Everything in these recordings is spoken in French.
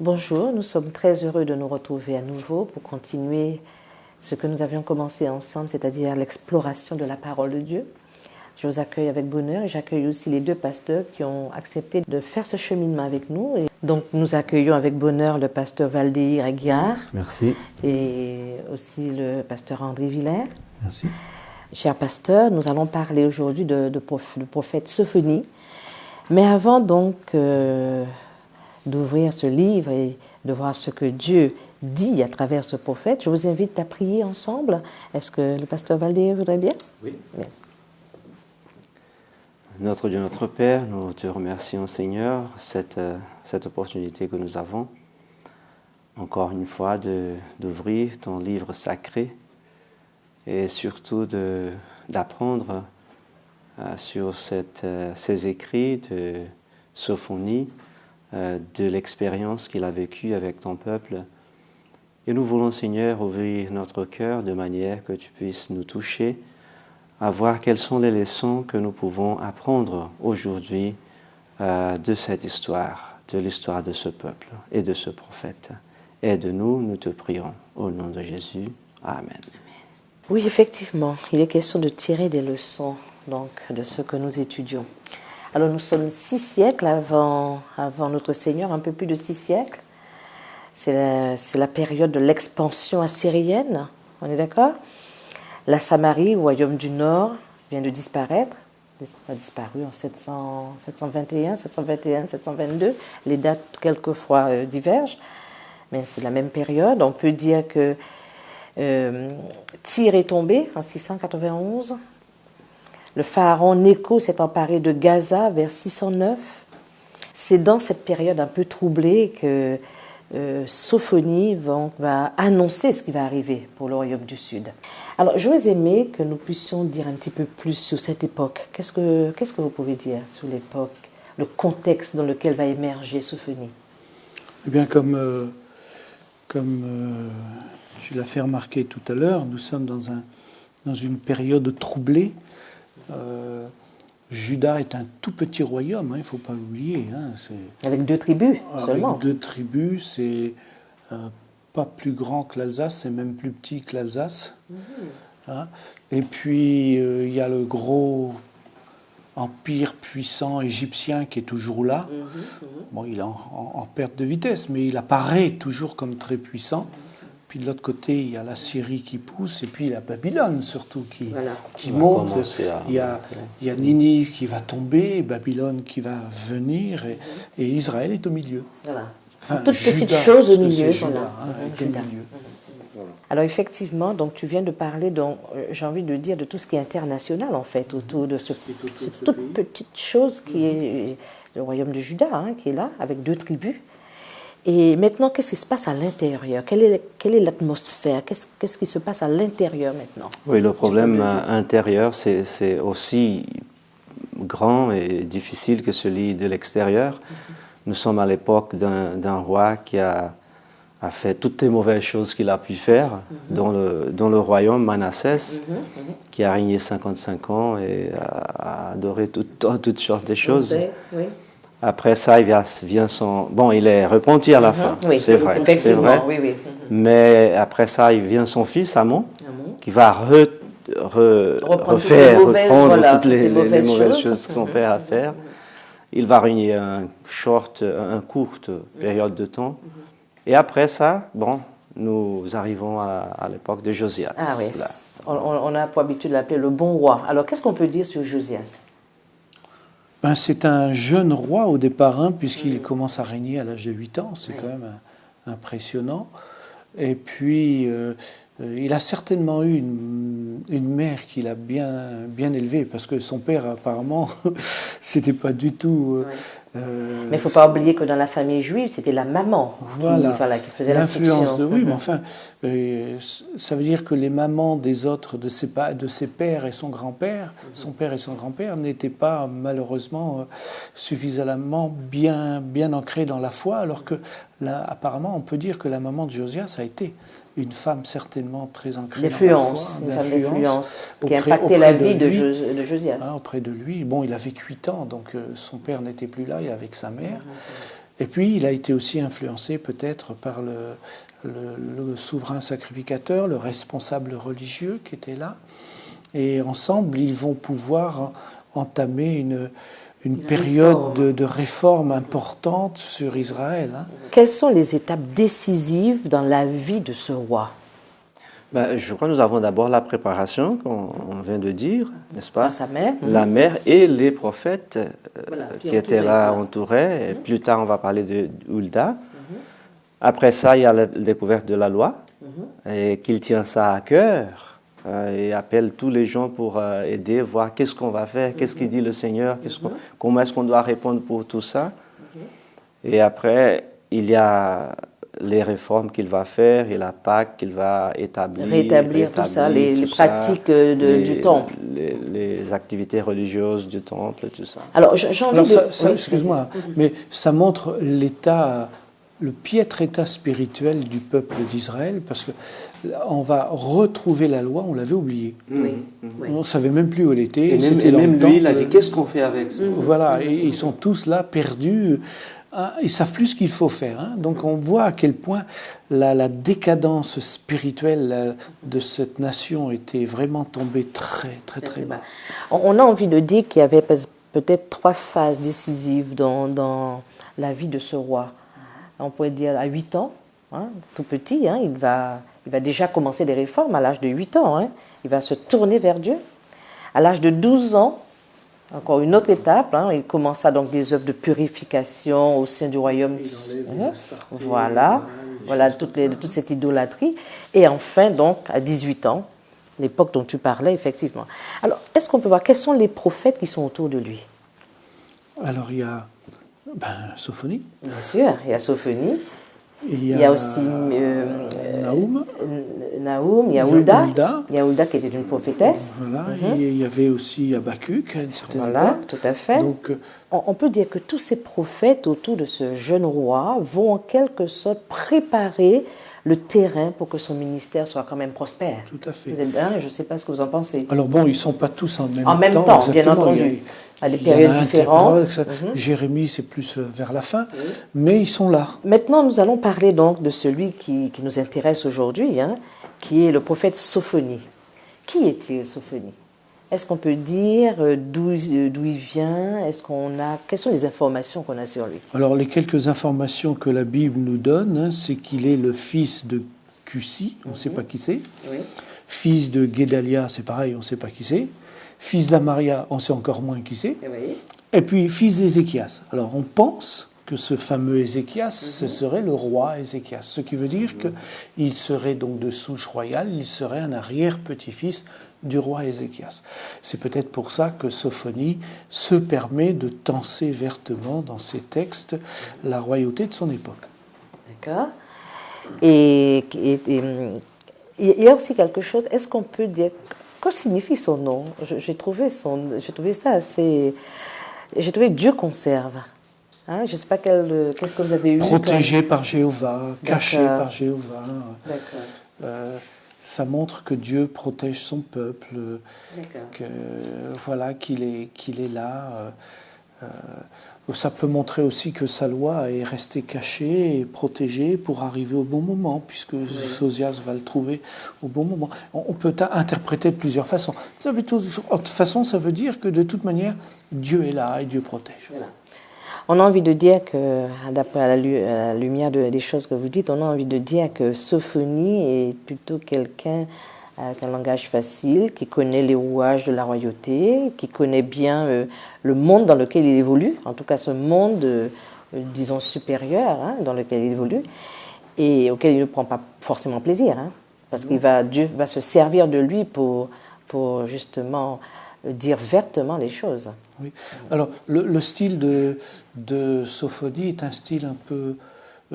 Bonjour, nous sommes très heureux de nous retrouver à nouveau pour continuer ce que nous avions commencé ensemble, c'est-à-dire l'exploration de la parole de Dieu. Je vous accueille avec bonheur et j'accueille aussi les deux pasteurs qui ont accepté de faire ce cheminement avec nous. Et donc nous accueillons avec bonheur le pasteur Valdeir Aguiar. Merci. Et aussi le pasteur André Villers. Merci. Cher pasteur, nous allons parler aujourd'hui du prophète Sophonie. Mais avant donc d'ouvrir ce livre et de voir ce que Dieu dit à travers ce prophète, je vous invite à prier ensemble. Est-ce que le pasteur Valdeir voudrait bien? Oui. Merci. Notre Dieu, notre Père, nous te remercions, Seigneur, cette opportunité que nous avons, encore une fois, d'ouvrir ton livre sacré et surtout d'apprendre sur ces écrits de Sophonie, de l'expérience qu'il a vécue avec ton peuple. Et nous voulons, Seigneur, ouvrir notre cœur de manière que tu puisses nous toucher, à voir quelles sont les leçons que nous pouvons apprendre aujourd'hui de cette histoire, de l'histoire de ce peuple et de ce prophète. Aide-nous, nous te prions, au nom de Jésus. Amen. Oui, effectivement, il est question de tirer des leçons donc, de ce que nous étudions. Alors nous sommes 6 siècles avant notre Seigneur, un peu plus de 6 siècles. C'est la période de l'expansion assyrienne, on est d'accord? La Samarie, au royaume du Nord, vient de disparaître. A disparu en 721, 722. Les dates, quelquefois, divergent, mais c'est la même période. On peut dire que Tyr est tombé en 691. Le pharaon Nécho s'est emparé de Gaza vers 609. C'est dans cette période un peu troublée que Sophonie va annoncer ce qui va arriver pour le royaume du Sud. Alors, j'aurais aimé que nous puissions dire un petit peu plus sur cette époque. Qu'est-ce que vous pouvez dire sur l'époque, le contexte dans lequel va émerger Sophonie? Eh bien, comme tu l'as fait remarquer tout à l'heure, nous sommes dans une période troublée. Juda est un tout petit royaume, il ne faut pas l'oublier. Avec 2 tribus seulement. Avec 2 tribus, c'est pas plus grand que l'Alsace, c'est même plus petit que l'Alsace. Et puis, il y a le gros empire puissant égyptien qui est toujours là. Bon, il est en perte de vitesse, mais il apparaît toujours comme très puissant. Puis de l'autre côté, il y a la Syrie qui pousse, et puis la Babylone surtout qui monte. Il y a Ninive qui va tomber, Babylone qui va venir, et Israël est au milieu. Voilà. Enfin, toute petite chose au milieu. Juda, est au milieu. Alors effectivement, donc tu viens de parler, j'ai envie de dire, de tout ce qui est international en fait, autour de cette toute petite chose qui est le royaume de Juda, qui est là, avec 2 tribus. Et maintenant, qu'est-ce qui se passe à l'intérieur? Quelle est l'atmosphère? Qu'est-ce qui se passe à l'intérieur maintenant? Oui, le problème intérieur, c'est aussi grand et difficile que celui de l'extérieur. Nous sommes à l'époque d'un roi qui a fait toutes les mauvaises choses qu'il a pu faire dans le royaume Manassès, qui a régné 55 ans et a adoré toutes sortes de choses. Oui. Après ça, vient son... Bon, il est repenti à la fin, oui, c'est vrai. Effectivement, oui. Mais après ça, il vient son fils, Amon, qui va reprendre toutes les mauvaises choses que son père a fait. Il va régner une courte période de temps. Et après ça, bon, nous arrivons à l'époque de Josias. Ah oui, on a pour habitude de l'appeler le bon roi. Alors, qu'est-ce qu'on peut dire sur Josias? C'est un jeune roi au départ, puisqu'il commence à régner à l'âge de 8 ans. C'est quand même impressionnant. Et puis, il a certainement eu une mère qui l'a bien élevé, parce que son père, apparemment, c'était pas du tout... Mais il ne faut pas oublier que dans la famille juive, c'était la maman qui faisait l'instruction. Oui, mais enfin, ça veut dire que les mamans des autres, de ses pères et son grand-père, son père et son grand-père, n'étaient pas malheureusement suffisamment bien ancrés dans la foi, alors que là, apparemment, on peut dire que la maman de Josias a été une femme certainement très ancrée dans la foi. Une femme d'influence qui a impacté la vie de Josias. Auprès de lui. Bon, il avait 8 ans, donc son père n'était plus là, et avec sa mère. Et puis, il a été aussi influencé peut-être par le souverain sacrificateur, le responsable religieux qui était là. Et ensemble, ils vont pouvoir entamer une période de réforme importante sur Israël. Quelles sont les étapes décisives dans la vie de ce roi? Je crois que nous avons d'abord la préparation qu'on vient de dire, n'est-ce pas? Par sa mère. La mère et les prophètes qui étaient là, voilà. entourés. Et plus tard, on va parler de Hulda. Après ça, il y a la découverte de la loi et qu'il tient ça à cœur et appelle tous les gens pour aider, voir qu'est-ce qu'on va faire, qu'est-ce qu'il dit le Seigneur, comment est-ce qu'on doit répondre pour tout ça. Et après, il y a les réformes qu'il va faire et la Pâque qu'il va établir. Rétablir tout ça, les pratiques du temple. Les activités religieuses du temple, tout ça. Alors, j'ai envie de... Oui, excuse-moi, mais ça montre le piètre état spirituel du peuple d'Israël, parce qu'on va retrouver la loi, on l'avait oubliée. On ne savait même plus où elle était. Et même lui, il a dit, qu'est-ce qu'on fait avec ça? Voilà, et ils sont tous là, perdus. Ils ne savent plus ce qu'il faut faire. Donc on voit à quel point la décadence spirituelle de cette nation était vraiment tombée très, très, très bas. On a envie de dire qu'il y avait peut-être 3 phases décisives dans la vie de ce roi. On pourrait dire à 8 ans, tout petit, il va déjà commencer des réformes à l'âge de 8 ans. Il va se tourner vers Dieu. À l'âge de 12 ans, encore une autre étape, il commença donc des œuvres de purification au sein du royaume. Voilà toute cette idolâtrie. Et enfin, donc, à 18 ans, l'époque dont tu parlais, effectivement. Alors, est-ce qu'on peut voir quels sont les prophètes qui sont autour de lui? Alors, il y a Sophonie. Bien sûr, il y a Sophonie. Il y a aussi Nahum, il y a Hulda. Il y a Hulda qui était une prophétesse. Voilà, il y avait aussi Habakkuk à une certaine époque. Tout à fait. Donc, on peut dire que tous ces prophètes autour de ce jeune roi vont en quelque sorte préparer le terrain pour que son ministère soit quand même prospère. Tout à fait. Vous êtes je ne sais pas ce que vous en pensez. Alors bon, ils ne sont pas tous en même temps. En même temps, bien entendu. À des périodes différentes. Jérémie, c'est plus vers la fin, mais ils sont là. Maintenant, nous allons parler donc de celui qui nous intéresse aujourd'hui, qui est le prophète Sophonie. Qui est-il, Sophonie? Est-ce qu'on peut dire d'où il vient? Quelles sont les informations qu'on a sur lui? Alors, les quelques informations que la Bible nous donne, c'est qu'il est le fils de Cussi, on ne sait pas qui c'est. Fils de Guédalia, c'est pareil, on ne sait pas qui c'est. Fils d'Amaria, on sait encore moins qui c'est. Et puis, fils d'Ézéchias. Alors, on pense que ce fameux Ézéchias, ce serait le roi Ézéchias. Ce qui veut dire qu'il serait donc de souche royale, il serait un arrière-petit-fils du roi Ézéchias. C'est peut-être pour ça que Sophonie se permet de tenser vertement dans ses textes la royauté de son époque. D'accord. Et il y a aussi quelque chose, est-ce qu'on peut dire, que signifie son nom? J'ai trouvé ça assez... J'ai trouvé Dieu conserve. Je ne sais pas qu'est-ce que vous avez eu. Protégé par Jéhovah, caché par Jéhovah. D'accord. Ça montre que Dieu protège son peuple, qu'il est là. Ça peut montrer aussi que sa loi est restée cachée et protégée pour arriver au bon moment, puisque Josias va le trouver au bon moment. On peut interpréter de plusieurs façons. De toute façon, ça veut dire que de toute manière, Dieu est là et Dieu protège. Voilà. On a envie de dire que, d'après la lumière des choses que vous dites, on a envie de dire que Sophonie est plutôt quelqu'un avec un langage facile, qui connaît les rouages de la royauté, qui connaît bien le monde dans lequel il évolue, en tout cas ce monde, disons, supérieur dans lequel il évolue, et auquel il ne prend pas forcément plaisir, parce que Dieu va se servir de lui pour justement dire vertement les choses. Oui. Alors, le style de Sophonie est un style un peu...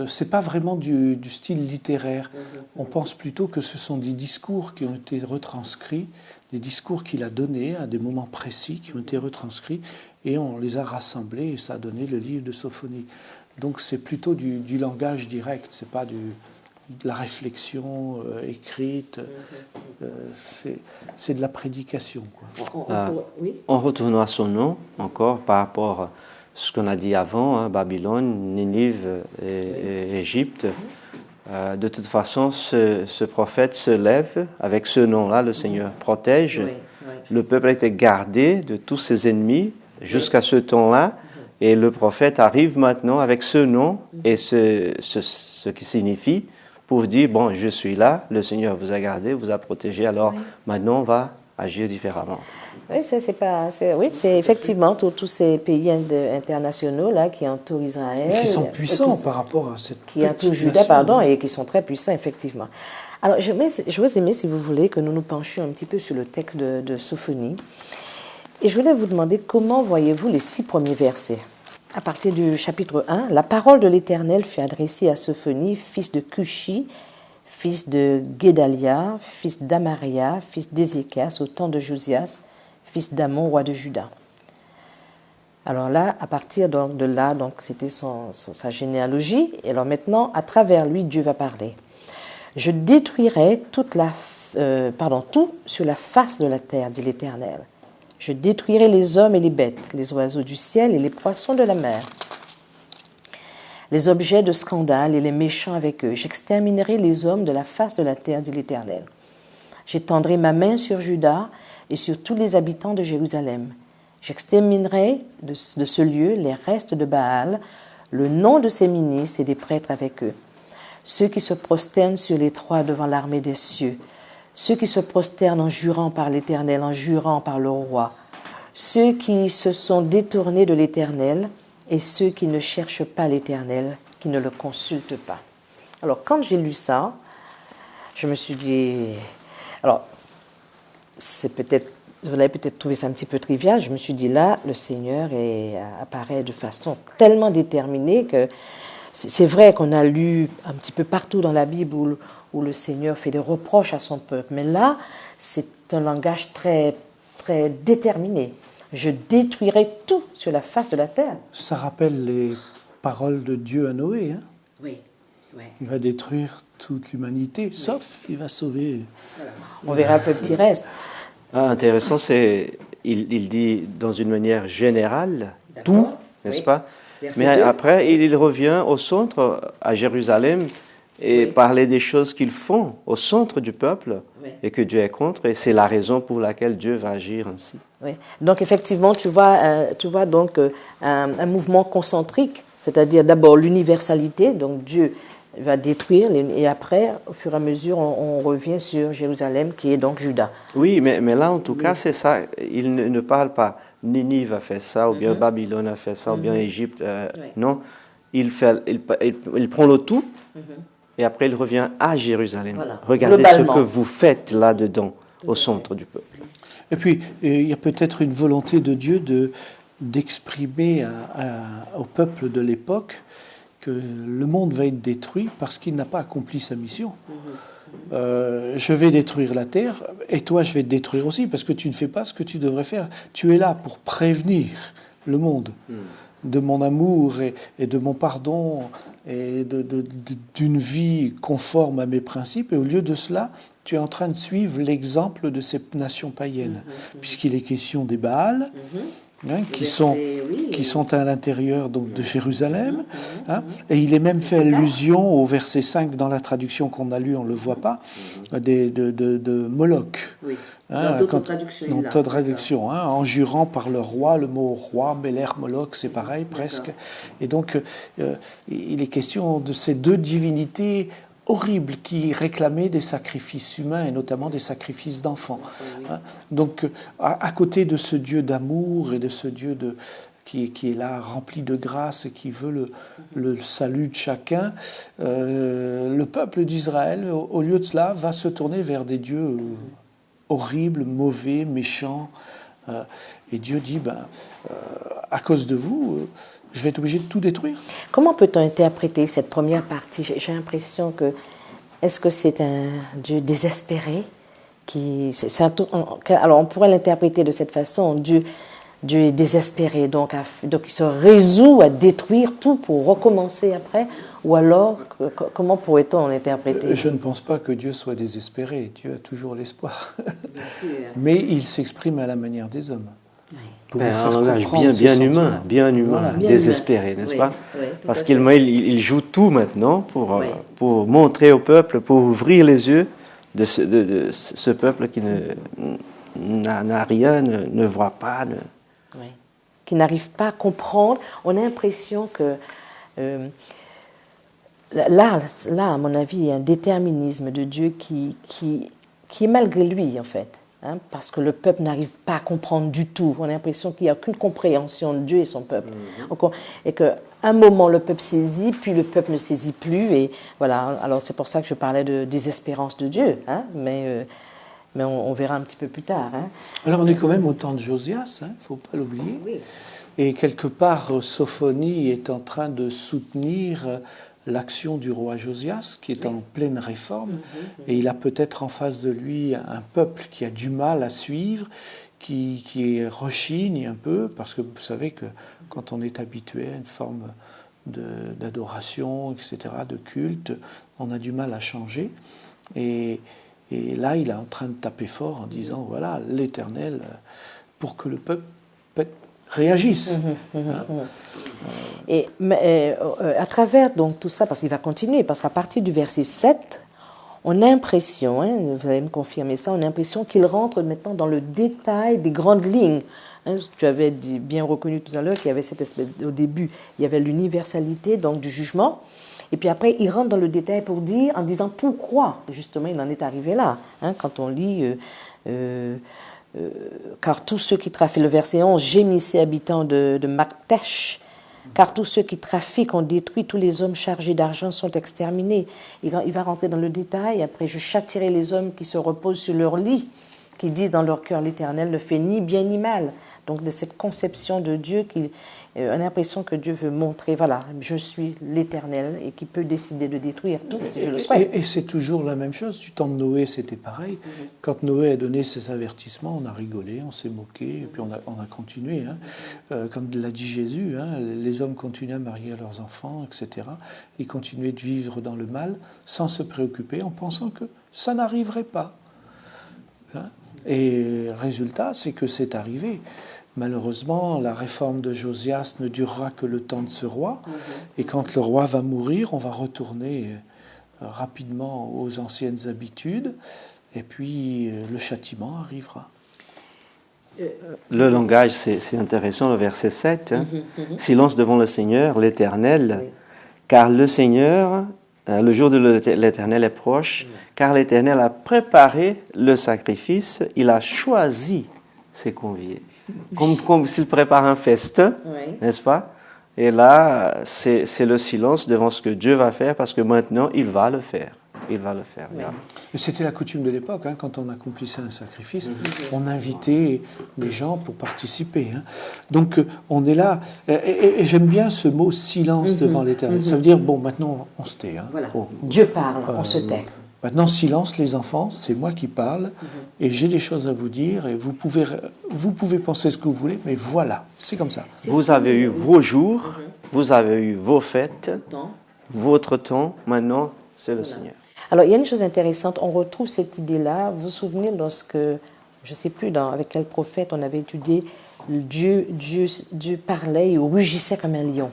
c'est pas vraiment du style littéraire. On pense plutôt que ce sont des discours qui ont été retranscrits, des discours qu'il a donnés à des moments précis qui ont été retranscrits, et on les a rassemblés et ça a donné le livre de Sophonie. Donc c'est plutôt du langage direct, c'est pas de la réflexion écrite, c'est de la prédication, quoi. En retournant à son nom, encore par rapport ce qu'on a dit avant, hein, Babylone, Ninive et Égypte. De toute façon, ce prophète se lève avec ce nom-là, le Seigneur protège. Le peuple a été gardé de tous ses ennemis jusqu'à ce temps-là. Et le prophète arrive maintenant avec ce nom et ce qui signifie pour dire, bon, je suis là, le Seigneur vous a gardé, vous a protégé, alors maintenant on va agir différemment. Oui, c'est effectivement tous ces pays internationaux là qui entourent Israël. Et qui sont puissants par rapport à cette qui entourent Juda, et qui sont très puissants, effectivement. Alors, je vous aimais, si vous voulez, que nous nous penchions un petit peu sur le texte de Sophonie. Et je voulais vous demander comment voyez-vous les 6 premiers versets. À partir du chapitre 1, la parole de l'Éternel fut adressée à Sophonie, fils de Cushi, fils de Guédalia, fils d'Amaria, fils d'Ézéchias, au temps de Josias, fils d'Amon, roi de Juda. Alors là, à partir de là, donc c'était sa généalogie. Et alors maintenant, à travers lui, Dieu va parler. Je détruirai tout sur la face de la terre, dit l'Éternel. Je détruirai les hommes et les bêtes, les oiseaux du ciel et les poissons de la mer, les objets de scandale et les méchants avec eux. J'exterminerai les hommes de la face de la terre, dit l'Éternel. J'étendrai ma main sur Juda et sur tous les habitants de Jérusalem. J'exterminerai de ce lieu les restes de Baal, le nom de ses ministres et des prêtres avec eux. Ceux qui se prosternent sur les toits devant l'armée des cieux, ceux qui se prosternent en jurant par l'Éternel, en jurant par le roi, ceux qui se sont détournés de l'Éternel et ceux qui ne cherchent pas l'Éternel, qui ne le consultent pas. Alors, quand j'ai lu ça, je me suis dit... Alors, vous avez peut-être trouvé ça un petit peu trivial. Je me suis dit, là, le Seigneur apparaît de façon tellement déterminée que c'est vrai qu'on a lu un petit peu partout dans la Bible où le Seigneur fait des reproches à son peuple. Mais là, c'est un langage très, très déterminé. Je détruirai tout sur la face de la terre. Ça rappelle les paroles de Dieu à Noé. Hein? Oui. Il va détruire toute l'humanité, sauf il va sauver. Voilà. On verra un peu le petit reste. Intéressant, il dit dans une manière générale tout, n'est-ce pas? Mais après, il revient au centre, à Jérusalem, et parler des choses qu'ils font au centre du peuple et que Dieu est contre. Et c'est la raison pour laquelle Dieu va agir ainsi. Oui. Donc effectivement, tu vois donc un mouvement concentrique, c'est-à-dire d'abord l'universalité, donc Dieu va détruire, et après, au fur et à mesure, on revient sur Jérusalem, qui est donc Juda. Oui, mais là, en tout cas, c'est ça. Il ne parle pas Ninive a fait ça, ou bien Babylone a fait ça, ou bien Égypte. Non, il prend le tout, et après, il revient à Jérusalem. Voilà. Regardez ce que vous faites là-dedans, au centre du peuple. Et puis, il y a peut-être une volonté de Dieu d'exprimer au peuple de l'époque que le monde va être détruit parce qu'il n'a pas accompli sa mission. Je vais détruire la terre et toi je vais te détruire aussi parce que tu ne fais pas ce que tu devrais faire. Tu es là pour prévenir le monde de mon amour et de mon pardon et d'une vie conforme à mes principes, et au lieu de cela tu es en train de suivre l'exemple de ces nations païennes, puisqu'il est question des Baals, qui sont à l'intérieur donc, de Jérusalem. Et il est même fait allusion au verset 5 dans la traduction qu'on a lue, on ne le voit pas, de Moloch. Oui. Dans d'autres traductions. Dans d'autres traductions, en jurant par le roi, le mot roi, Béler, Moloch, c'est pareil presque. Et donc, il est question de ces deux divinités horribles qui réclamaient des sacrifices humains et notamment des sacrifices d'enfants. Donc, à côté de ce Dieu d'amour et de ce Dieu qui est là, rempli de grâce et qui veut le salut de chacun, le peuple d'Israël, au lieu de cela, va se tourner vers des dieux horribles, mauvais, méchants. Et Dieu dit, à cause de vous, je vais être obligé de tout détruire. Comment peut-on interpréter cette première partie? J'ai l'impression que, est-ce que c'est un Dieu désespéré alors on pourrait l'interpréter de cette façon, Dieu est désespéré, donc il se résout à détruire tout pour recommencer après, ou alors, comment pourrait-on l'interpréter? Je ne pense pas que Dieu soit désespéré, Dieu a toujours l'espoir. Mais il s'exprime à la manière des hommes. pour nous Un faire langage comprendre ses bien sentiments. humain, bien humain, Voilà. Bien désespéré, humain. n'est-ce Oui, pas? oui, tout Parce à qu'il fait. il joue tout maintenant Oui. pour montrer au peuple, pour ouvrir les yeux de ce peuple qui n'a rien, ne voit pas. Oui. Qui n'arrivent pas à comprendre. On a l'impression que là, à mon avis, il y a un déterminisme de Dieu qui est malgré lui, en fait. Hein, parce que le peuple n'arrive pas à comprendre du tout. On a l'impression qu'il n'y a aucune compréhension de Dieu et son peuple. Et qu'à un moment, le peuple saisit, puis le peuple ne saisit plus. Et voilà. Alors, c'est pour ça que je parlais de désespérance de Dieu. Hein, mais on verra un petit peu plus tard. Hein. Alors on est quand même au temps de Josias, il ne faut pas l'oublier. Oui. Et quelque part, Sophonie est en train de soutenir l'action du roi Josias, qui est en pleine réforme. Et il a peut-être en face de lui un peuple qui a du mal à suivre, qui rechigne un peu, parce que vous savez que quand on est habitué à une forme d'adoration, etc., de culte, on a du mal à changer. Et là, il est en train de taper fort en disant, voilà, l'Éternel, pour que le peuple réagisse. Et à travers donc tout ça, parce qu'il va continuer, parce qu'à partir du verset 7, on a l'impression, hein, vous allez me confirmer ça, on a l'impression qu'il rentre maintenant dans le détail des grandes lignes. Hein, tu avais bien reconnu tout à l'heure qu'il y avait cette espèce, au début, il y avait l'universalité donc du jugement. Et puis après, il rentre dans le détail pour dire, en disant pourquoi, justement, il en est arrivé là. Hein, quand on lit, car tous ceux qui trafiquent, le verset 11, gémissez habitants de Maktesh, car tous ceux qui trafiquent ont détruit, tous les hommes chargés d'argent sont exterminés. Il va rentrer dans le détail, après je châtierai les hommes qui se reposent sur leur lit, qui disent dans leur cœur l'Éternel ne fait ni bien ni mal. Donc de cette conception de Dieu, on a l'impression que Dieu veut montrer, voilà, je suis l'Éternel et qui peut décider de détruire tout si je le souhaite. Et c'est toujours la même chose. Du temps de Noé, c'était pareil. Quand Noé a donné ses avertissements, on a rigolé, on s'est moqué, et puis on a continué. Hein. Comme l'a dit Jésus, hein, les hommes continuaient à marier leurs enfants, etc. Ils continuaient de vivre dans le mal sans se préoccuper, en pensant que ça n'arriverait pas. Hein. Et résultat, c'est que c'est arrivé. Malheureusement, la réforme de Josias ne durera que le temps de ce roi. Et quand le roi va mourir, on va retourner rapidement aux anciennes habitudes. Et puis, le châtiment arrivera. Le langage, c'est intéressant, le verset 7. Hein. Silence devant le Seigneur, l'Éternel, oui. Car le Seigneur, le jour de l'Éternel est proche, car l'Éternel a préparé le sacrifice, il a choisi ses conviés. Comme s'il prépare un festin, oui. N'est-ce pas? Et là, c'est le silence devant ce que Dieu va faire, parce que maintenant, il va le faire. Il va le faire. Oui. C'était la coutume de l'époque, hein, quand on accomplissait un sacrifice, on invitait les gens pour participer. Hein. Donc, on est là, et j'aime bien ce mot « silence devant l'Éternel ». Ça veut dire, bon, maintenant, on se tait. Hein. Voilà. Oh. Dieu parle, on se tait. Maintenant, silence, les enfants, c'est moi qui parle, et j'ai des choses à vous dire, et vous pouvez penser ce que vous voulez, mais voilà, c'est comme ça. Vous avez eu vos jours, vous avez eu vos fêtes, votre temps, maintenant, c'est le Seigneur. Alors, il y a une chose intéressante, on retrouve cette idée-là, vous vous souvenez lorsque, je ne sais plus avec quel prophète on avait étudié, Dieu parlait et rugissait comme un lion.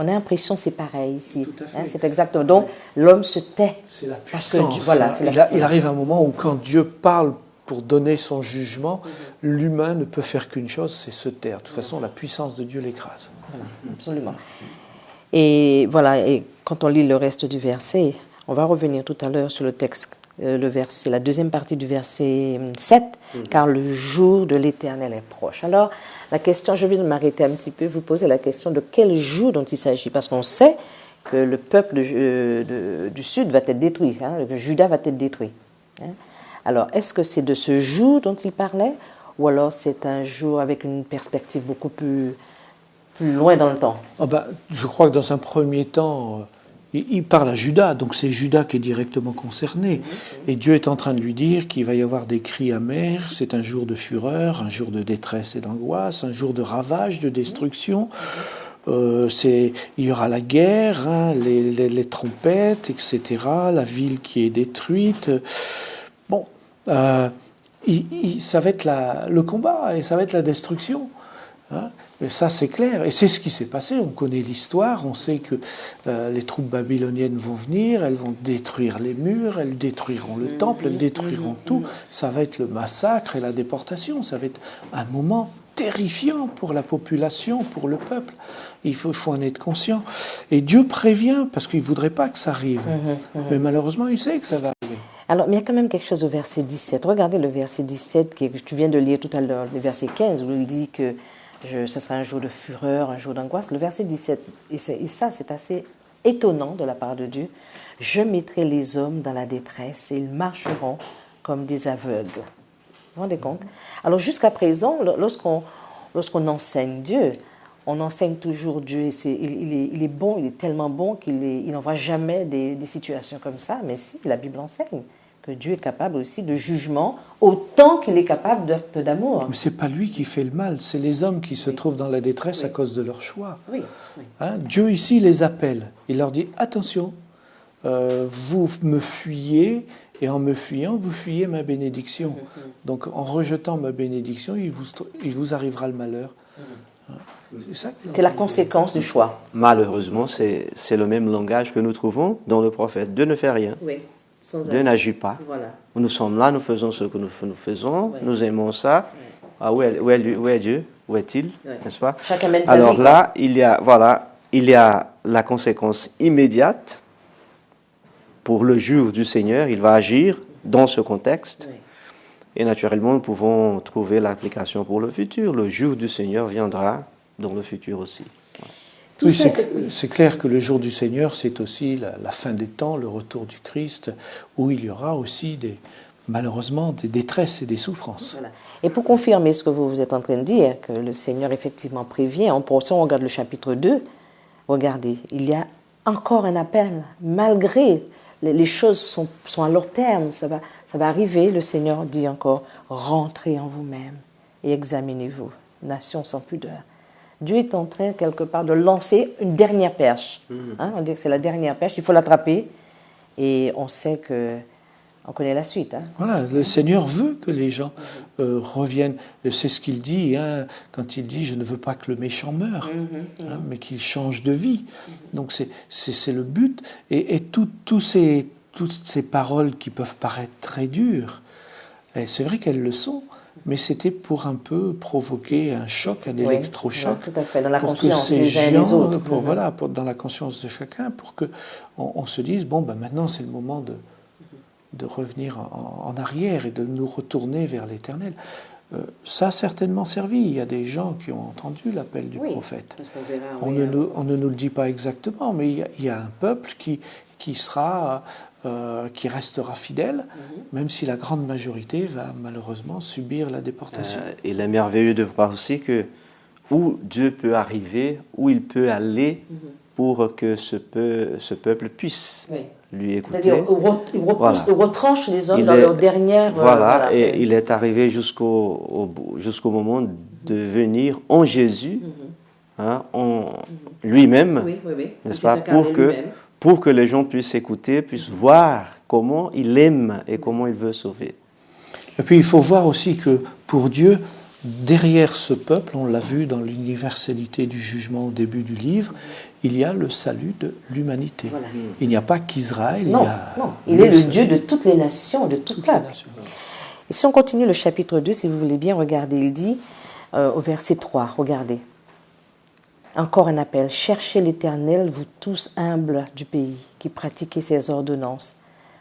On a l'impression que c'est pareil ici. Hein, c'est exactement. Donc, l'homme se tait. C'est la puissance. Parce que Dieu, voilà, il arrive un moment où quand Dieu parle pour donner son jugement, l'humain ne peut faire qu'une chose, c'est se taire. De toute façon, la puissance de Dieu l'écrase. Voilà, absolument. Et voilà, et quand on lit le reste du verset, on va revenir tout à l'heure sur le texte, le verset, la deuxième partie du verset 7, car le jour de l'Éternel est proche. Alors, la question, je viens de m'arrêter un petit peu, vous poser la question de quel jour dont il s'agit, parce qu'on sait que le peuple du Sud va être détruit, hein, que Juda va être détruit. Hein. Alors, est-ce que c'est de ce jour dont il parlait, ou alors c'est un jour avec une perspective beaucoup plus loin dans le temps? Je crois que dans un premier temps, il parle à Juda, donc c'est Juda qui est directement concerné. Et Dieu est en train de lui dire qu'il va y avoir des cris amers, c'est un jour de fureur, un jour de détresse et d'angoisse, un jour de ravage, de destruction. Il y aura la guerre, hein, les trompettes, etc., la ville qui est détruite. Bon, ça va être le combat et ça va être la destruction. Hein? Et ça, c'est clair. Et c'est ce qui s'est passé. On connaît l'histoire. On sait que les troupes babyloniennes vont venir. Elles vont détruire les murs. Elles détruiront le temple. Elles détruiront tout. Ça va être le massacre et la déportation. Ça va être un moment terrifiant pour la population, pour le peuple. Il faut en être conscient. Et Dieu prévient parce qu'il ne voudrait pas que ça arrive. Mais malheureusement, il sait que ça va arriver. Alors, mais il y a quand même quelque chose au verset 17. Regardez le verset 17 que tu viens de lire tout à l'heure, le verset 15, où il dit que ce sera un jour de fureur, un jour d'angoisse. Le verset 17, et ça, c'est assez étonnant de la part de Dieu. « Je mettrai les hommes dans la détresse et ils marcheront comme des aveugles. » Vous vous rendez compte? Alors, jusqu'à présent, lorsqu'on enseigne Dieu, on enseigne toujours Dieu. Il est bon, il est tellement bon qu'il n'envoie jamais des situations comme ça. Mais si, la Bible enseigne que Dieu est capable aussi de jugement autant qu'il est capable d'actes d'amour. Mais ce n'est pas lui qui fait le mal, c'est les hommes qui se trouvent dans la détresse à cause de leur choix. Oui. Hein? Dieu ici les appelle. Il leur dit, attention, vous me fuyez, et en me fuyant, vous fuyez ma bénédiction. Donc en rejetant ma bénédiction, il vous arrivera le malheur. C'est la conséquence du choix. Malheureusement, c'est le même langage que nous trouvons dans le prophète. Dieu ne fait rien. Oui. Dieu n'agit pas. Voilà. Nous sommes là, nous faisons ce que nous faisons, nous aimons ça. Ah, où est Dieu? Où est-il? N'est-ce pas? Chacun mène sa Alors vie, là, il y a la conséquence immédiate pour le jour du Seigneur. Il va agir dans ce contexte. Oui. Et naturellement, nous pouvons trouver l'application pour le futur. Le jour du Seigneur viendra dans le futur aussi. Oui, c'est clair que le jour du Seigneur, c'est aussi la fin des temps, le retour du Christ, où il y aura aussi malheureusement des détresses et des souffrances. Voilà. Et pour confirmer ce que vous êtes en train de dire, que le Seigneur effectivement prévient, si on regarde le chapitre 2, regardez, il y a encore un appel, malgré les choses sont à leur terme, ça va arriver, le Seigneur dit encore, rentrez en vous-même et examinez-vous, nation sans pudeur. Dieu est en train, quelque part, de lancer une dernière perche. Hein, on dit que c'est la dernière perche, il faut l'attraper. Et on sait on connaît la suite. Hein. Voilà, le Seigneur veut que les gens reviennent. C'est ce qu'il dit, hein, quand il dit « je ne veux pas que le méchant meure hein, mais qu'il change de vie ». Donc c'est le but. Et toutes ces paroles qui peuvent paraître très dures, c'est vrai qu'elles le sont, mais c'était pour un peu provoquer un choc, un électrochoc. Tout à fait, dans la conscience des uns et des autres. Voilà, dans la conscience de chacun, pour qu'on se dise, bon, ben maintenant c'est le moment de revenir en arrière et de nous retourner vers l'Éternel. Ça a certainement servi. Il y a des gens qui ont entendu l'appel du prophète. Parce qu'on verra, on ne nous le dit pas exactement, mais il y a un peuple qui restera fidèle, même si la grande majorité va malheureusement subir la déportation. Il est merveilleux de voir aussi que où Dieu peut arriver, où il peut aller pour que ce peuple puisse lui écouter. C'est-à-dire, il retranche les hommes dans leur dernière... il est arrivé jusqu'au moment de venir en Jésus, hein, en lui-même, n'est-ce pas, pour que les gens puissent écouter, puissent voir comment il aime et comment il veut sauver. Et puis il faut voir aussi que pour Dieu, derrière ce peuple, on l'a vu dans l'universalité du jugement au début du livre, il y a le salut de l'humanité. Voilà. Il n'y a pas qu'Israël. Non, il est le Dieu de toutes les nations, de toutes les nations. Et si on continue le chapitre 2, si vous voulez bien regarder, il dit au verset 3, regardez. Encore un appel. Cherchez l'Éternel, vous tous humbles du pays, qui pratiquez ses ordonnances.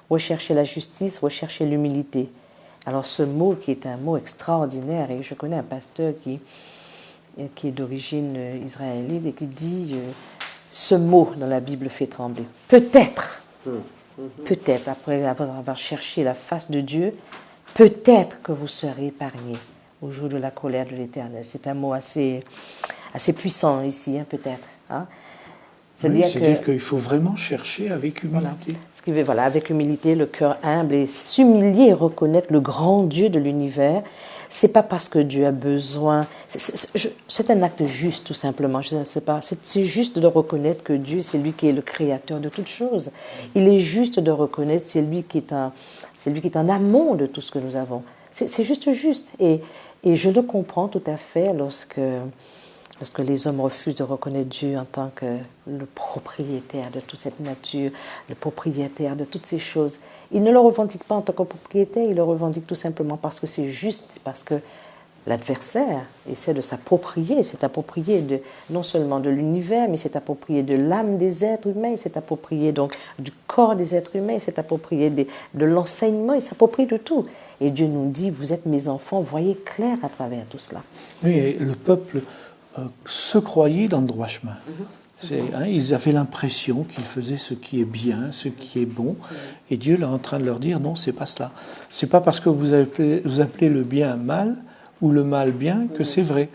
Recherchez la justice, recherchez l'humilité. Alors ce mot qui est un mot extraordinaire, et je connais un pasteur qui est d'origine israélite et qui dit ce mot dans la Bible fait trembler. Peut-être, après avoir cherché la face de Dieu, peut-être que vous serez épargnés au jour de la colère de l'Éternel. C'est un mot assez puissant ici, hein, peut-être. Hein. C'est-à-dire qu'il faut vraiment chercher avec humilité. Voilà, avec humilité, le cœur humble et s'humilier et reconnaître le grand Dieu de l'univers. C'est pas parce que Dieu a besoin. C'est un acte juste, tout simplement. Je ne sais pas. C'est juste de reconnaître que Dieu, c'est lui qui est le créateur de toutes choses. Il est juste de reconnaître c'est lui qui est en amont de tout ce que nous avons. C'est juste. Et je le comprends tout à fait lorsque Lorsque les hommes refusent de reconnaître Dieu en tant que le propriétaire de toute cette nature, le propriétaire de toutes ces choses, ils ne le revendiquent pas en tant que propriétaire, ils le revendiquent tout simplement parce que c'est juste, parce que l'adversaire essaie de s'approprier, c'est approprié non seulement de l'univers, mais c'est approprié de l'âme des êtres humains, il s'est approprié donc du corps des êtres humains, il s'est approprié de l'enseignement, il s'approprie de tout. Et Dieu nous dit, vous êtes mes enfants, voyez clair à travers tout cela. Oui, et le peuple se croyait dans le droit chemin. Ils avaient l'impression qu'ils faisaient ce qui est bien, ce qui est bon, et Dieu est en train de leur dire non, c'est pas cela. C'est pas parce que vous appelez le bien mal ou le mal bien que c'est vrai.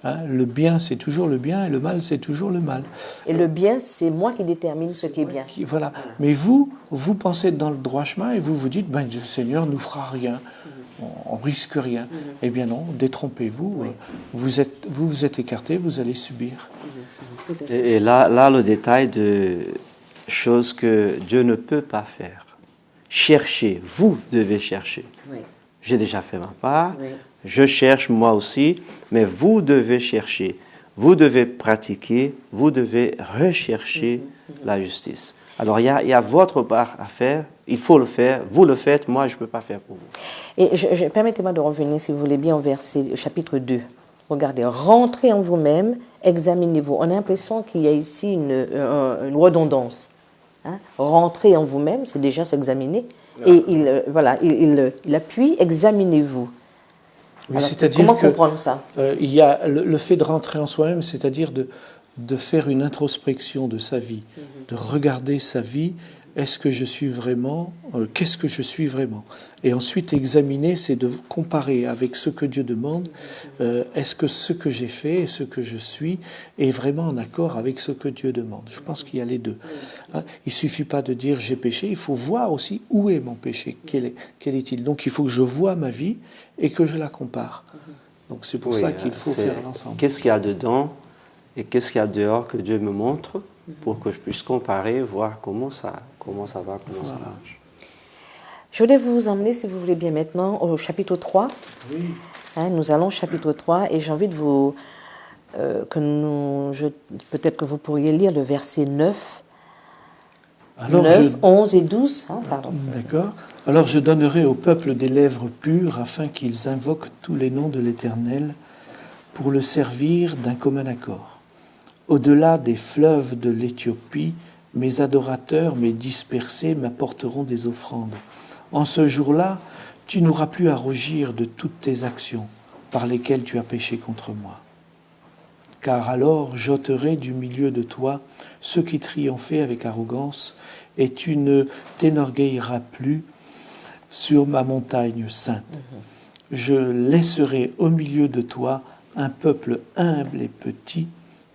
Le bien c'est toujours le bien et le mal c'est toujours le mal. Et le bien c'est moi qui détermine ce qui est bien. Voilà. Mais vous pensez être dans le droit chemin et vous vous dites ben, le Seigneur nous fera rien. On risque rien. Eh bien non, détrompez-vous. Vous êtes écarté, vous allez subir. Et là, le détail de choses que Dieu ne peut pas faire. Cherchez, vous devez chercher. Oui. J'ai déjà fait ma part, je cherche moi aussi, mais vous devez chercher. Vous devez pratiquer, vous devez rechercher la justice. Alors, il y a votre part à faire, il faut le faire, vous le faites, moi, je ne peux pas faire pour vous. Et permettez-moi de revenir, si vous voulez bien, au chapitre 2. Regardez, rentrez en vous-même, examinez-vous. On a l'impression qu'il y a ici une redondance. Rentrez en vous-même, c'est déjà s'examiner. Et il appuie, examinez-vous. Oui, alors, comment comprendre ça? Il y a le fait de rentrer en soi-même, c'est-à-dire de faire une introspection de sa vie, de regarder sa vie. Est-ce que je suis vraiment, qu'est-ce que je suis vraiment? Et ensuite examiner, c'est de comparer avec ce que Dieu demande. Est-ce que ce que j'ai fait et ce que je suis est vraiment en accord avec ce que Dieu demande? Je pense qu'il y a les deux. Il ne suffit pas de dire j'ai péché, il faut voir aussi où est mon péché, quel est-il. Donc il faut que je voie ma vie et que je la compare. Donc c'est pour ça qu'il faut faire l'ensemble. Qu'est-ce qu'il y a dedans et qu'est-ce qu'il y a dehors que Dieu me montre pour que je puisse comparer, voir comment ça va, comment ça marche. Je voulais vous emmener, si vous voulez bien maintenant, au chapitre 3. Oui. Nous allons au chapitre 3 et j'ai envie de vous... peut-être que vous pourriez lire le verset 9. Alors 9, 11 et 12. Pardon. D'accord. Alors je donnerai au peuple des lèvres pures afin qu'ils invoquent tous les noms de l'Éternel pour le servir d'un commun accord. Au-delà des fleuves de l'Éthiopie, mes adorateurs, mes dispersés, m'apporteront des offrandes. En ce jour-là, tu n'auras plus à rougir de toutes tes actions par lesquelles tu as péché contre moi. Car alors j'ôterai du milieu de toi ceux qui triomphaient avec arrogance, et tu ne t'énorgueilleras plus sur ma montagne sainte. Je laisserai au milieu de toi un peuple humble et petit,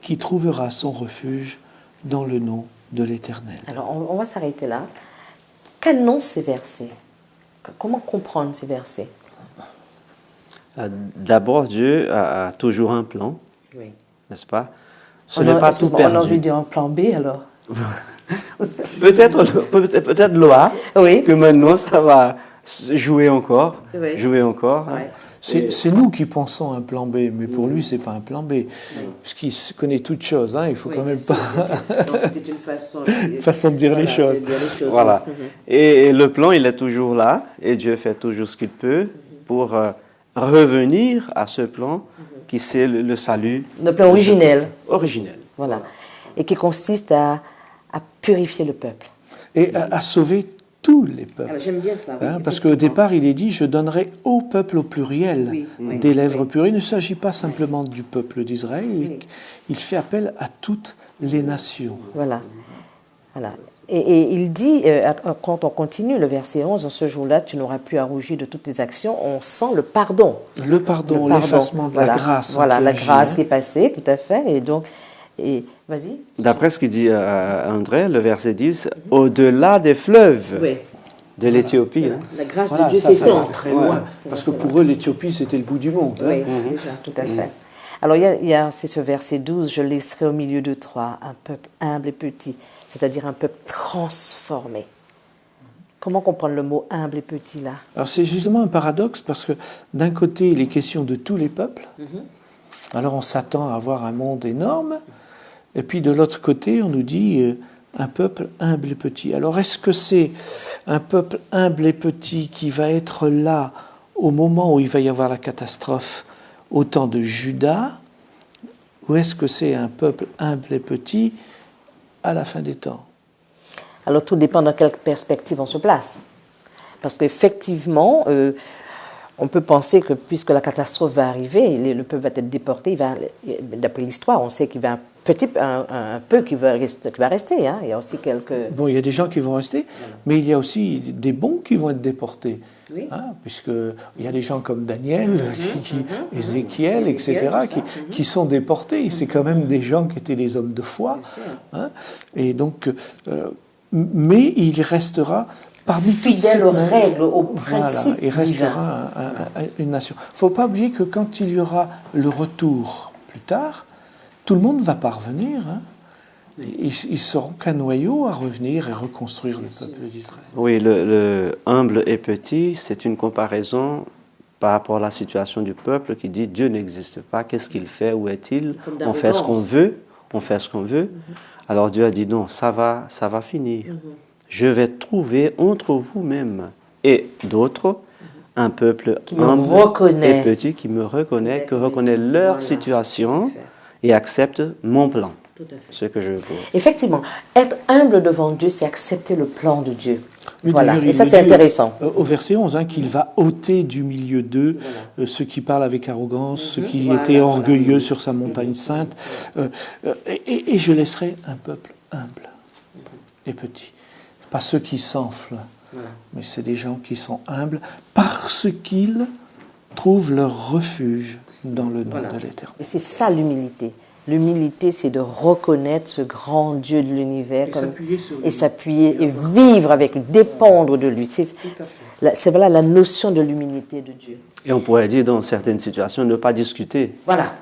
qui trouvera son refuge dans le nom de l'Éternel. Alors, on va s'arrêter là. Qu'annoncent ces versets? Comment comprendre ces versets? D'abord, Dieu a toujours un plan, oui. N'est-ce pas? Ce n'est pas tout perdu. On a envie de dire un plan B, alors. peut-être Loa, oui. Que maintenant, ça va jouer encore. Oui. Oui. C'est nous qui pensons à un plan B, mais pour lui, ce n'est pas un plan B. Parce qu'il connaît toutes choses, il ne faut quand même pas... Non, c'était une façon de dire les choses. Voilà. Et le plan, il est toujours là, et Dieu fait toujours ce qu'il peut pour revenir à ce plan qui c'est le salut. Le plan originel. Originel. Voilà. Et qui consiste à purifier le peuple. Et à sauver tous les peuples. Alors, j'aime bien ça. Oui, parce qu'au départ, il est dit, je donnerai au peuple au pluriel des lèvres pures. Il ne s'agit pas simplement du peuple d'Israël, il fait appel à toutes les nations. Voilà. Et il dit, quand on continue le verset 11, en ce jour-là, tu n'auras plus à rougir de toutes tes actions, on sent le pardon. Le pardon, l'effacement de la grâce. Voilà, la grâce qui est passée, tout à fait. Et donc, vas-y. D'après ce qu'il dit André, le verset 10, au-delà des fleuves de l'Éthiopie. Voilà. La grâce de Dieu s'étend. Ça va très loin, parce que pour eux, l'Éthiopie, c'était le bout du monde. Oui, déjà, tout à fait. Alors, c'est ce verset 12, je laisserai au milieu de toi un peuple humble et petit, c'est-à-dire un peuple transformé. Comment comprendre le mot humble et petit là? Alors, c'est justement un paradoxe, parce que d'un côté, il est question de tous les peuples, Alors on s'attend à avoir un monde énorme, et puis de l'autre côté, on nous dit un peuple humble et petit. Alors est-ce que c'est un peuple humble et petit qui va être là au moment où il va y avoir la catastrophe au temps de Judas, ou est-ce que c'est un peuple humble et petit à la fin des temps? Alors tout dépend dans quelle perspective on se place. Parce qu'effectivement, on peut penser que puisque la catastrophe va arriver, le peuple va être déporté, d'après l'histoire, on sait qu'il va un peu qui va rester. Hein. Il y a aussi quelques... Bon, il y a des gens qui vont rester, mais il y a aussi des bons qui vont être déportés. Oui. Hein, puisqu'il y a des gens comme Daniel, Ézéchiel, etc., qui sont déportés. C'est quand même des gens qui étaient des hommes de foi. Hein, et donc, mais il restera parmi fidèle aux règles, aux principes. Voilà, il restera une nation. Il ne faut pas oublier que quand il y aura le retour plus tard, tout le monde ne va pas revenir. Hein. Ils seront qu'un noyau à revenir et reconstruire le peuple d'Israël. Oui, le humble et petit, c'est une comparaison par rapport à la situation du peuple qui dit Dieu n'existe pas, qu'est-ce qu'il fait, où est-il? On fait ce qu'on veut, on fait ce qu'on veut. Alors Dieu a dit non, ça va finir. Je vais trouver entre vous-même et d'autres un peuple qui me humble reconnaît. et petit qui me reconnaît, qui reconnaît leur situation et accepte mon plan. Tout à fait. Ce que je veux. Effectivement, être humble devant Dieu, c'est accepter le plan de Dieu. Mais voilà. Et ça, il c'est dit, intéressant. Au verset 11, hein, qu'il va ôter du milieu d'eux ceux qui parlent avec arrogance, ceux qui étaient orgueilleux sur sa montagne sainte. Et je laisserai un peuple humble et petit. Pas ceux qui s'enflent, mais c'est des gens qui sont humbles parce qu'ils trouvent leur refuge dans le nom de l'Éternel. Et c'est ça l'humilité. L'humilité, c'est de reconnaître ce grand Dieu de l'univers et s'appuyer et vivre avec lui, dépendre de lui. C'est voilà la notion de l'humilité de Dieu. Et on pourrait dire dans certaines situations ne pas discuter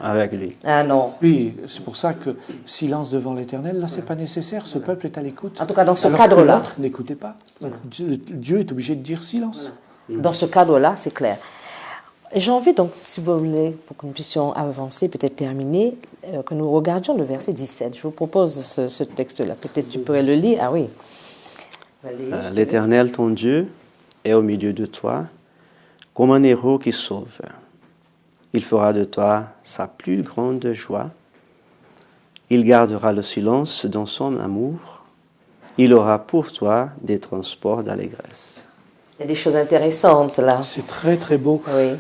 avec lui. Ah non. Oui, c'est pour ça que silence devant l'Éternel, là, c'est pas nécessaire. Ce peuple est à l'écoute. En tout cas, dans ce alors cadre-là. L'autre n'écoutait pas. Dieu est obligé de dire silence. Dans ce cadre-là, c'est clair. J'ai envie donc, si vous voulez, pour que nous puissions avancer, peut-être terminer, que nous regardions le verset 17. Je vous propose ce texte-là. Peut-être tu pourrais le lire. Ah oui. L'Éternel, ton Dieu, est au milieu de toi, comme un héros qui sauve. Il fera de toi sa plus grande joie. Il gardera le silence dans son amour. Il aura pour toi des transports d'allégresse. Il y a des choses intéressantes là. C'est très très beau. Oui.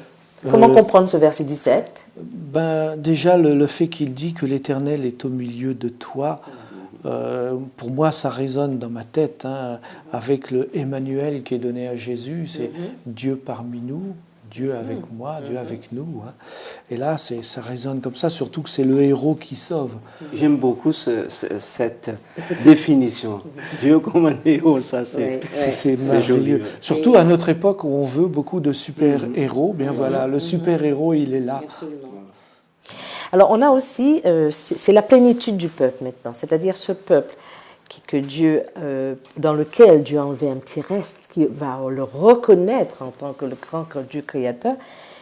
Comment comprendre ce verset 17 ? Déjà, le fait qu'il dit que l'Éternel est au milieu de toi, pour moi, ça résonne dans ma tête, hein, avec le Emmanuel qui est donné à Jésus, c'est Dieu parmi nous, Dieu avec moi, Dieu avec nous. Hein. Et là, ça résonne comme ça, surtout que c'est le héros qui sauve. J'aime beaucoup cette définition. Dieu comme un héros, ça c'est merveilleux. Surtout à notre époque où on veut beaucoup de super-héros, bien voilà, le super-héros, il est là. Absolument. Alors on a aussi, c'est la plénitude du peuple maintenant, c'est-à-dire ce peuple que Dieu, dans lequel Dieu a enlevé un petit reste, qui va le reconnaître en tant que le grand Dieu créateur,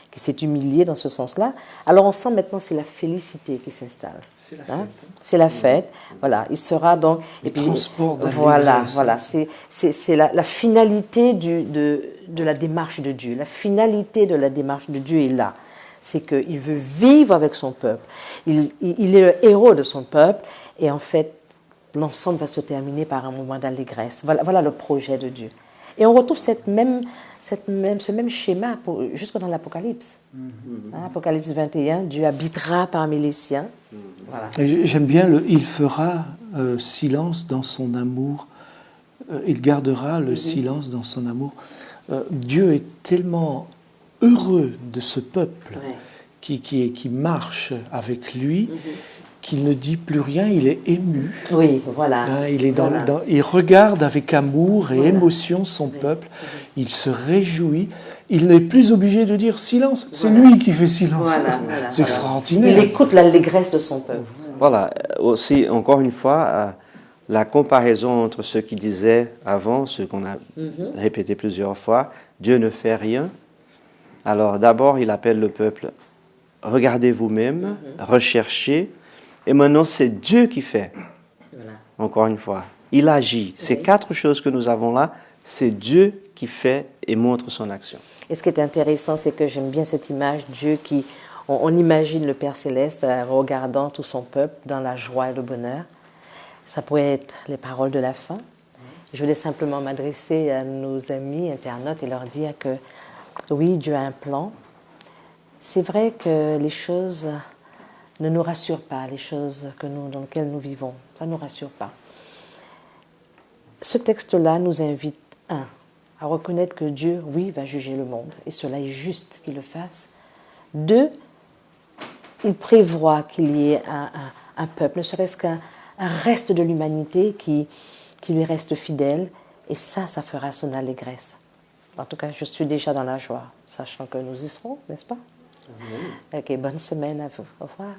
qui s'est humilié dans ce sens-là. Alors on sent maintenant c'est la félicité qui s'installe. C'est la fête. Hein? C'est la fête. Voilà, il sera donc. Et puis transport voilà. C'est la finalité de la démarche de Dieu. La finalité de la démarche de Dieu est là. C'est qu'il veut vivre avec son peuple. Il est le héros de son peuple. Et en fait, l'ensemble va se terminer par un moment d'allégresse. Voilà le projet de Dieu. Et on retrouve ce même schéma jusque dans l'Apocalypse. Apocalypse 21, Dieu habitera parmi les siens. Voilà. J'aime bien il fera silence dans son amour. Il gardera le silence dans son amour. Dieu est tellement heureux de ce peuple qui marche avec lui, qu'il ne dit plus rien, il est ému. Oui, voilà. Hein, il regarde avec amour et émotion son peuple, il se réjouit, il n'est plus obligé de dire silence, c'est lui qui fait silence. C'est extraordinaire. Il écoute l'allégresse de son peuple. Voilà, aussi, encore une fois, la comparaison entre ce qu'il disait avant, ce qu'on a répété plusieurs fois, Dieu ne fait rien. Alors d'abord, il appelle le peuple regardez vous-même, recherchez. Et maintenant, c'est Dieu qui fait. Voilà. Encore une fois, il agit. Ces 4 choses que nous avons là, c'est Dieu qui fait et montre son action. Et ce qui est intéressant, c'est que j'aime bien cette image, Dieu qui, on imagine le Père Céleste regardant tout son peuple dans la joie et le bonheur. Ça pourrait être les paroles de la fin. Je voulais simplement m'adresser à nos amis internautes et leur dire que oui, Dieu a un plan. C'est vrai que les choses ne nous rassurent pas, les choses dans lesquelles nous vivons, ça ne nous rassure pas. Ce texte-là nous invite, à reconnaître que Dieu, oui, va juger le monde, et cela est juste qu'il le fasse. 2, il prévoit qu'il y ait un peuple, ne serait-ce qu'un reste de l'humanité qui lui reste fidèle, et ça fera son allégresse. En tout cas, je suis déjà dans la joie, sachant que nous y serons, n'est-ce pas? Ok, bonne semaine à vous. Au revoir.